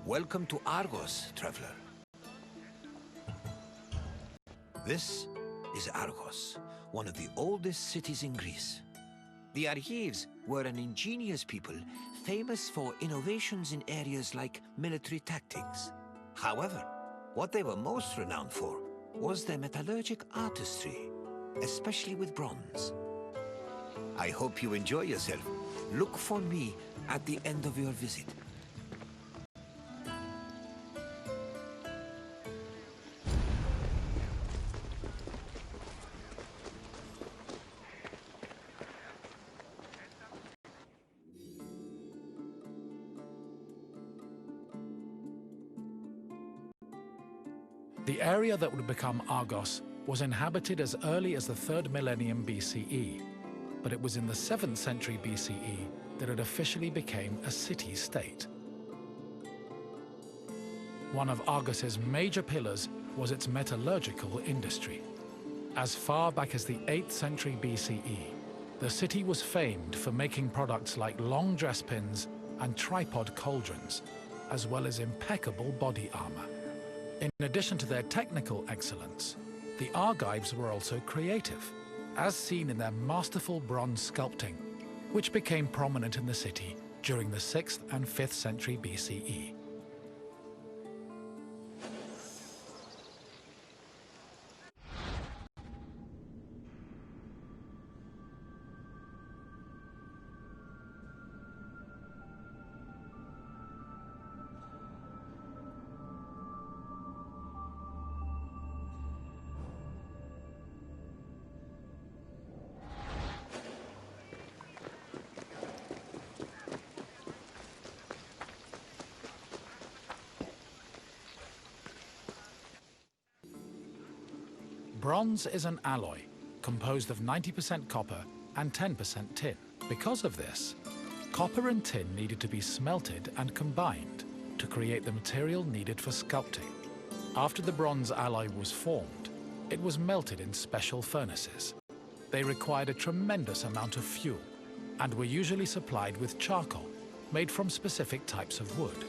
Welcome to Argos, traveler. This is Argos, one of the oldest cities in Greece. The Argives were an ingenious people famous for innovations in areas like military tactics. However, what they were most renowned for was their metallurgic artistry, especially with bronze. I hope you enjoy yourself. Look for me at the end of your visit. The area that would become Argos was inhabited as early as the 3rd millennium BCE, but it was in the 7th century BCE that it officially became a city-state. One of Argos's major pillars was its metallurgical industry. As far back as the 8th century BCE, the city was famed for making products like long dress pins and tripod cauldrons, as well as impeccable body armor. In addition to their technical excellence, the Argives were also creative, as seen in their masterful bronze sculpting, which became prominent in the city during the 6th and 5th century BCE. Bronze is an alloy composed of 90% copper and 10% tin. Because of this, copper and tin needed to be smelted and combined to create the material needed for sculpting. After the bronze alloy was formed, it was melted in special furnaces. They required a tremendous amount of fuel and were usually supplied with charcoal made from specific types of wood.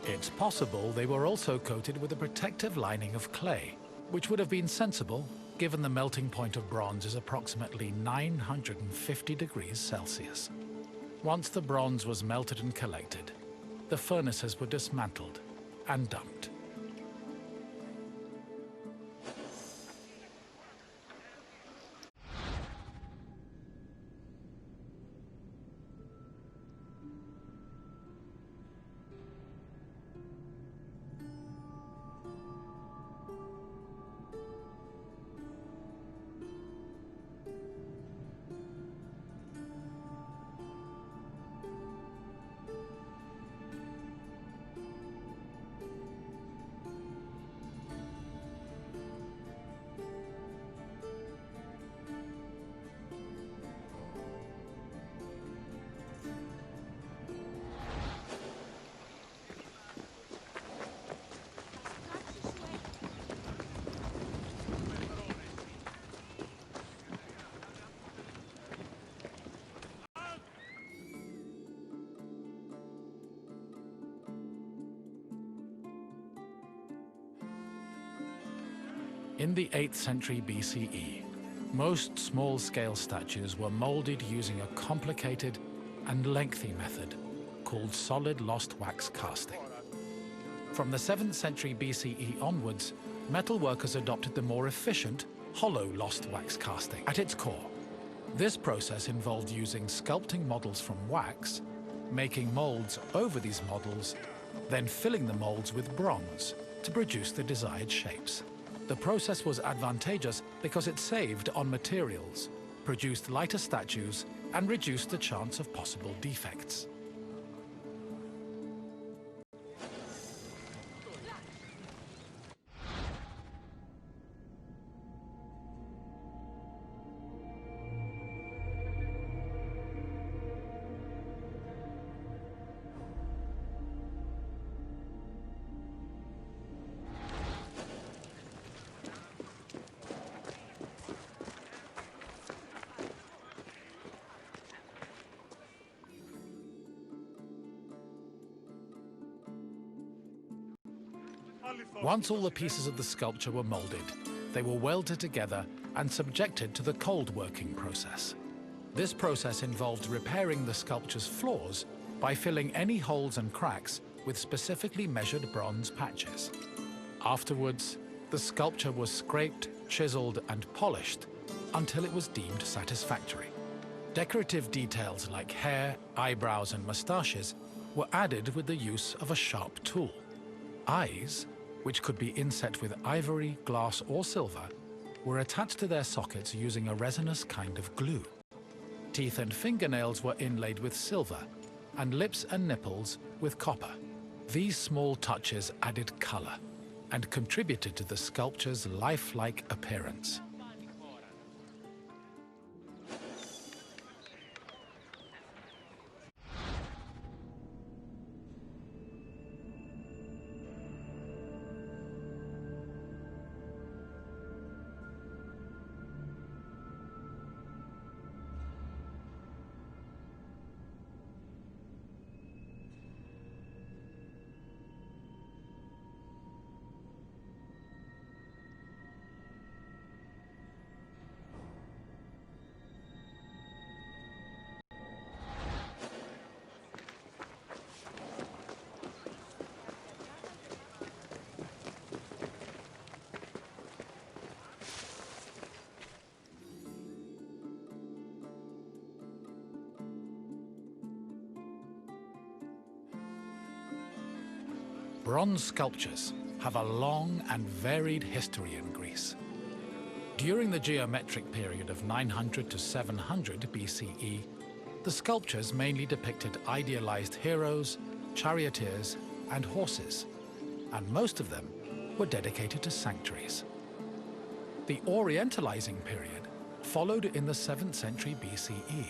It's possible they were also coated with a protective lining of clay, which would have been sensible given the melting point of bronze is approximately 950 degrees Celsius. Once the bronze was melted and collected, the furnaces were dismantled and dumped. In the 8th century BCE, most small-scale statues were molded using a complicated and lengthy method called solid lost wax casting. From the 7th century BCE onwards, metalworkers adopted the more efficient hollow lost wax casting. At its core, this process involved using sculpting models from wax, making molds over these models, then filling the molds with bronze to produce the desired shapes. The process was advantageous because it saved on materials, produced lighter statues, and reduced the chance of possible defects. Once all the pieces of the sculpture were molded, they were welded together and subjected to the cold working process. This process involved repairing the sculpture's flaws by filling any holes and cracks with specifically measured bronze patches. Afterwards, the sculpture was scraped, chiseled, and polished until it was deemed satisfactory. Decorative details like hair, eyebrows, and mustaches were added with the use of a sharp tool. Eyes, which could be inset with ivory, glass, or silver, were attached to their sockets using a resinous kind of glue. Teeth and fingernails were inlaid with silver, and lips and nipples with copper. These small touches added color and contributed to the sculpture's lifelike appearance. Bronze sculptures have a long and varied history in Greece. During the geometric period of 900 to 700 BCE, the sculptures mainly depicted idealized heroes, charioteers, and horses, and most of them were dedicated to sanctuaries. The Orientalizing period followed in the 7th century BCE.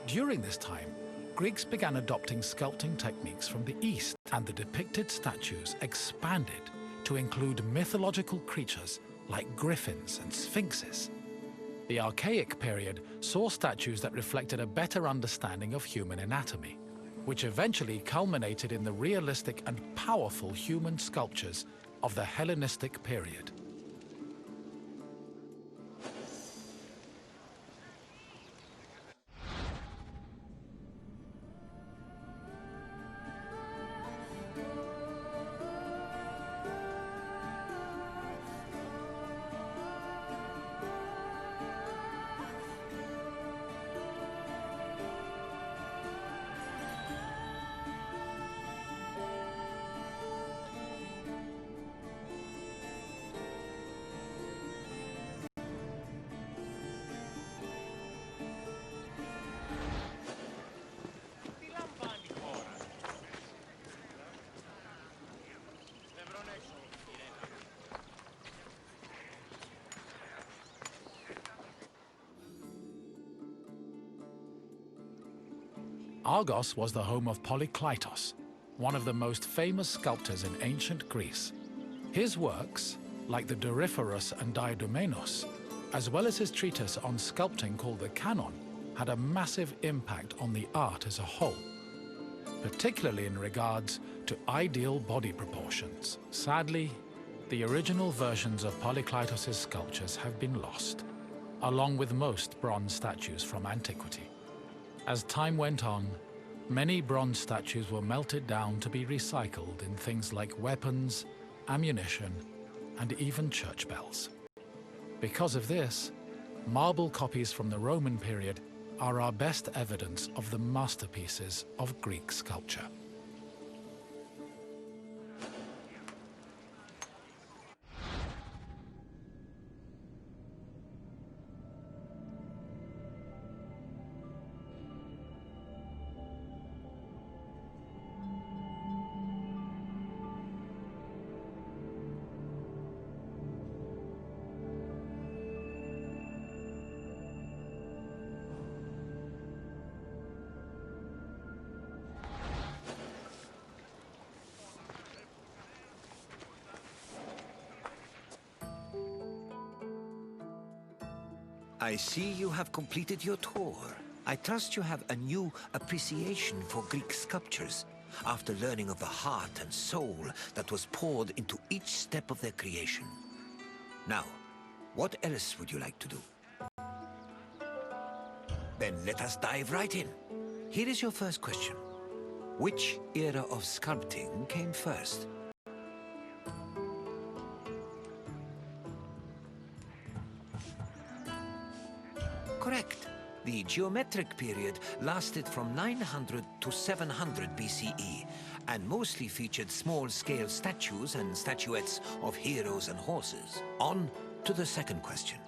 During this time, Greeks began adopting sculpting techniques from the East, and the depicted statues expanded to include mythological creatures like griffins and sphinxes. The Archaic period saw statues that reflected a better understanding of human anatomy, which eventually culminated in the realistic and powerful human sculptures of the Hellenistic period. Argos was the home of Polykleitos, one of the most famous sculptors in ancient Greece. His works, like the Doryphorus and Diadomenos, as well as his treatise on sculpting called the Canon, had a massive impact on the art as a whole, particularly in regards to ideal body proportions. Sadly, the original versions of Polykleitos' sculptures have been lost, along with most bronze statues from antiquity. As time went on, many bronze statues were melted down to be recycled in things like weapons, ammunition, and even church bells. Because of this, marble copies from the Roman period are our best evidence of the masterpieces of Greek sculpture. I see you have completed your tour. I trust you have a new appreciation for Greek sculptures. after learning of the heart and soul that was poured into each step of their creation. Now, what else would you like to do? Then let us dive right in. Here is your first question. Which era of sculpting came first? Correct. The geometric period lasted from 900 to 700 BCE and mostly featured small-scale statues and statuettes of heroes and horses. On to the second question.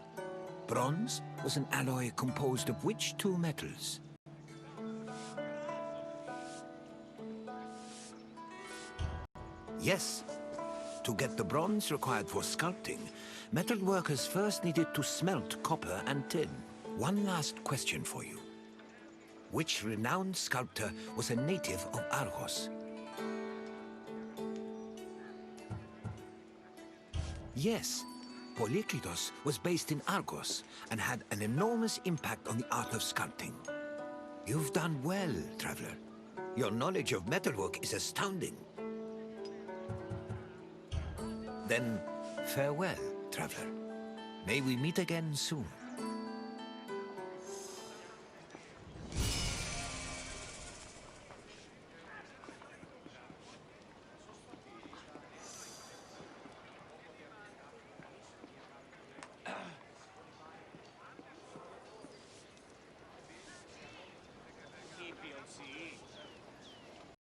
Bronze was an alloy composed of which two metals? Yes. To get the bronze required for sculpting, metal workers first needed to smelt copper and tin. One last question for you. Which renowned sculptor was a native of Argos? Yes, Polykleitos was based in Argos and had an enormous impact on the art of sculpting. You've done well, traveler. Your knowledge of metalwork is astounding. Then, farewell, traveler. May we meet again soon.